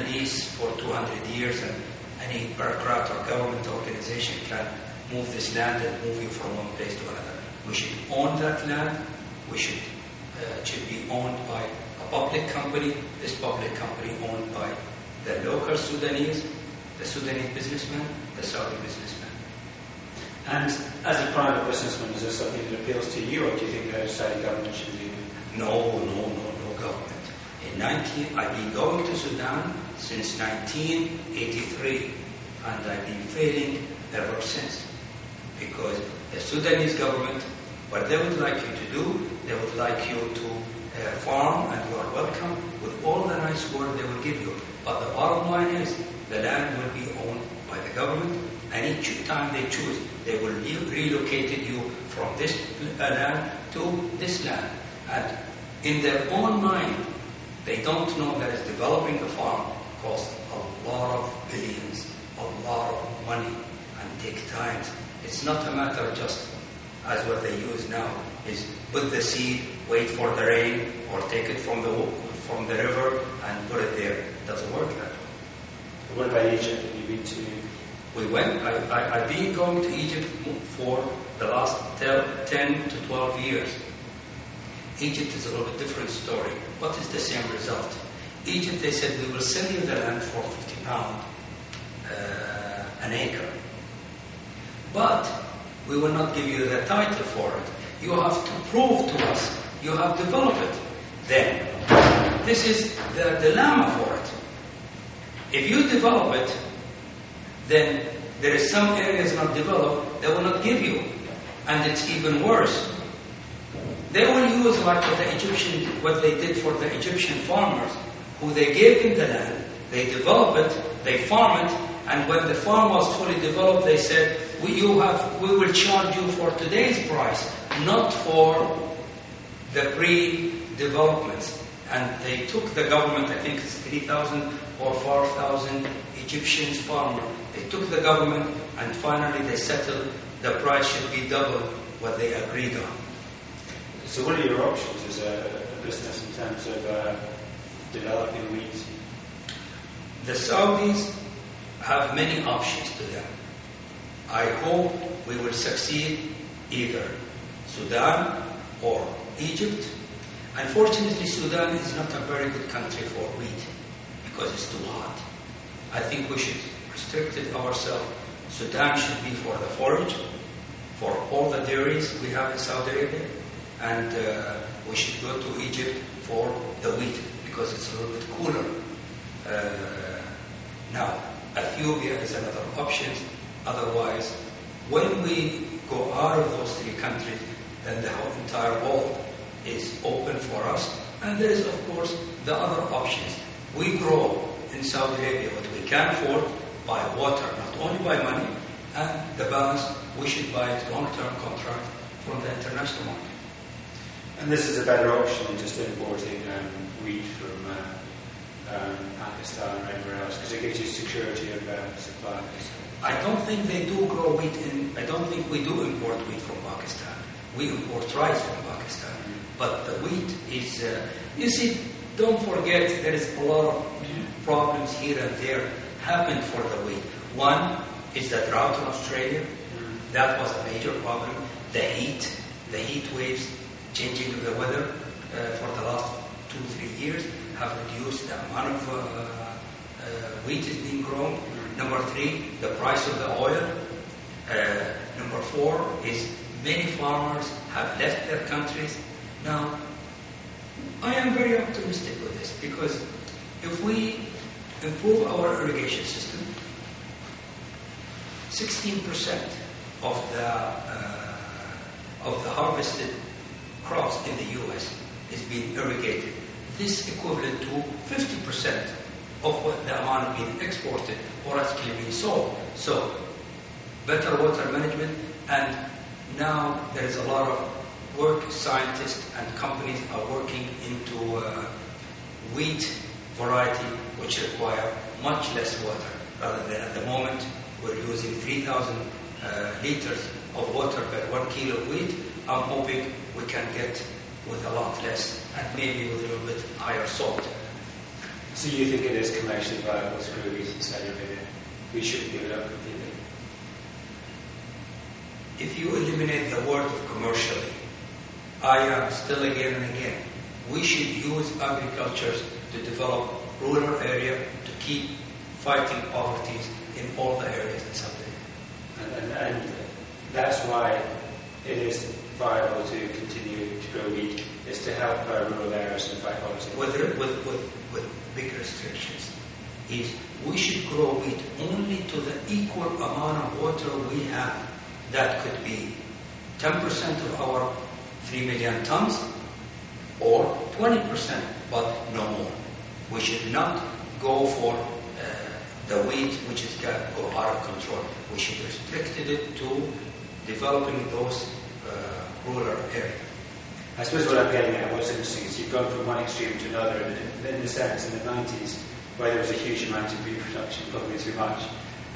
lease for 200 years, and any bureaucrat or government organization can move this land and move you from one place to another. We should own that land. We should it should be owned by a public company. This public company owned by the local Sudanese, the Sudanese businessman, the Saudi businessman. And as a private businessman, is this something that appeals to you, or do you think the Saudi government should be? No government. I've been going to Sudan since 1983, and I've been failing ever since. Because the Sudanese government, what they would like you to do, they would like you to farm, and you are welcome with all the nice word they will give you. But the bottom line is, the land will be owned by the government, and each time they choose, they will relocate you from this land to this land. And in their own mind, they don't know that developing a farm costs a lot of billions, a lot of money, and take time. It's not a matter just as what they use now, is put the seed, wait for the rain, or take it from the river and put it there. It doesn't work that way. What about Egypt? Have you been to? We went. I've been going to Egypt for the last 10 to 12 years. Egypt is a little bit different story, but it's the same result. Egypt, they said, we will sell you the land for £50 an acre. But we will not give you the title for it. You have to prove to us you have developed it. Then, this is the dilemma for it. If you develop it, then there is some areas not developed, they will not give you. And it's even worse. They will use like what they did for the Egyptian farmers, who they gave them the land, they develop it, they farm it, and when the farm was fully developed, they said, we will charge you for today's price, not for the pre-developments. And they took the government, I think it's 3,000 or 4,000 Egyptian farmers. They took the government, and finally they settled the price should be double what they agreed on. So what are your options as a business in terms of developing wheat? The Saudis have many options to them. I hope we will succeed either Sudan or Egypt. Unfortunately, Sudan is not a very good country for wheat because it's too hot. I think we should restrict it ourselves. Sudan should be for the forage, for all the dairies we have in Saudi Arabia, and we should go to Egypt for the wheat because it's a little bit cooler. Now, Ethiopia is another option. Otherwise, when we go out of those three countries, then the whole entire world is open for us. And there is, of course, the other options. We grow in Saudi Arabia what we can afford by water, not only by money, and the balance we should buy a long-term contract from the international market. And this is a better option than just importing wheat from Pakistan or anywhere else, because it gives you security of supply. I don't think they do grow wheat I don't think we do import wheat from Pakistan. We import rice from Pakistan. But the wheat is, you see, don't forget there is a lot of problems here and there happened for the wheat. One is the drought in Australia. That was a major problem. The heat waves, changing of the weather for the last 2-3 years have reduced the amount of wheat is being grown. Number 3, the price of the oil. Number 4 is many farmers have left their countries. Now, I am very optimistic with this because if we improve our irrigation system, 16% of the harvested crops in the U.S. is being irrigated. This equivalent to 50% of what the amount being exported or actually being sold. So, better water management, and now there is a lot of work, scientists and companies are working into wheat variety which require much less water, rather than at the moment we're using 3,000 liters of water per 1 kilo of wheat. I'm hoping we can get with a lot less and maybe with a little bit higher salt. So you think it is commercially viable to grow wheat in Saudi Arabia? We shouldn't give it up completely. If you eliminate the word of commercially, I am still again and again, we should use agriculture to develop rural area to keep fighting poverty in all the areas in Saudi Arabia. And that's why it is viable to continue to grow wheat, is to help rural areas and fight poverty. With big restrictions, is we should grow wheat only to the equal amount of water we have. That could be 10% of our 3 million tons or 20%, but no more. We should not go for the wheat which is go out of control. We should restrict it to developing those rural areas. I suppose what I'm getting at, what's interesting is you've gone from one extreme to another in the sense in the 90s where there was a huge amount of wheat production, probably too much,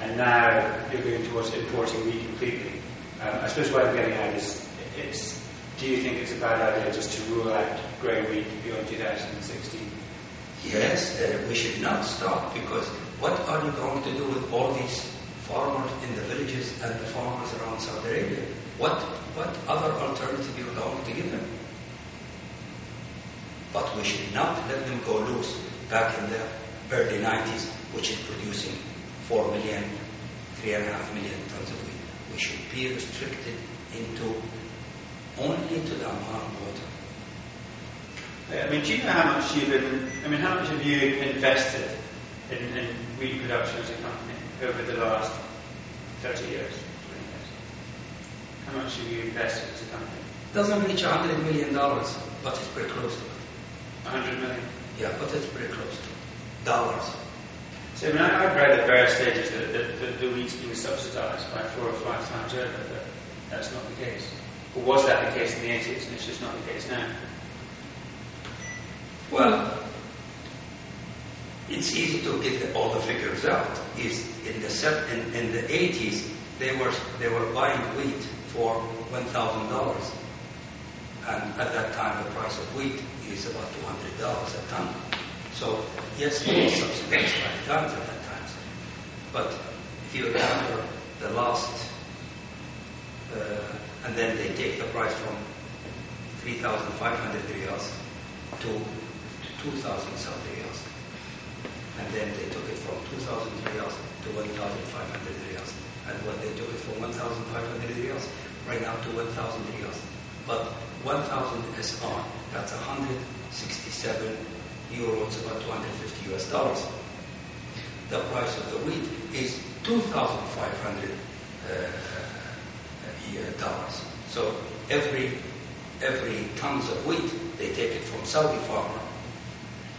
and now you're going towards importing wheat completely. I suppose what I'm getting at is, do you think it's a bad idea just to rule out growing wheat beyond 2016? Yes, we should not stop, because what are you going to do with all these farmers in the villages and the farmers around Saudi Arabia? What other alternative you're going to give them? But we should not let them go loose back in the early 90s, which is producing 4 million, 3.5 million tons of wheat. We should be restricted only to the amount of water. I mean, do you know how much how much have you invested in wheat production as a company over the last 30 years, 20 years? How much have you invested as a company? Doesn't reach $100 million, but it's pretty close to it. 100 million? Yeah, but it's pretty close to it. Dollars. So I've read at various stages that the wheat's being subsidised by 4 or 5 times over, but that's not the case. Or was that the case in the 80s, and it's just not the case now? Well, it's easy to get all the figures out. Is in the 80s they were buying wheat for $1,000, and at that time the price of wheat is about $200 a ton. So yes, it was subsidized by tons at that time. But if you remember the last, and then they take the price from 3,500 riyals to 2,000 Saudi riyals. And then they took it from 2,000 riyals to 1,500 riyals. And when they took it from 1,500 riyals, right now to 1,000 riyals. But 1,000 SR, that's 167 euros, about $250. The price of the wheat is $2,500. So every tons of wheat they take it from Saudi farmer,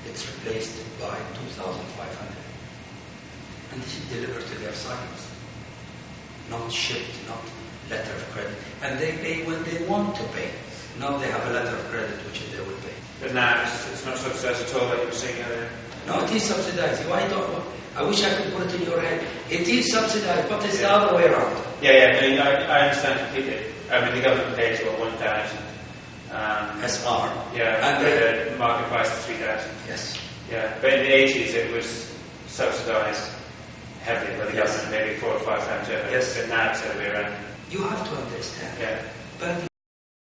it's replaced by 2,500, and this is delivered to their silos, not shipped, not letter of credit, and they pay when they want to pay. Now they have a letter of credit which they will pay. But now it's not subsidised at all, like you were saying earlier. No, it is subsidized. I wish I could put it in your head. It is subsidized, but it's the other way around. I understand completely. I mean, the government pays, 1,000 SR. Yeah, and the market price is 3,000. Yes. Yeah, but in the 80s it was subsidised heavily by the government, maybe 4 or 5 times over. Yes. But now it's the other way around. You have to understand. Yeah. But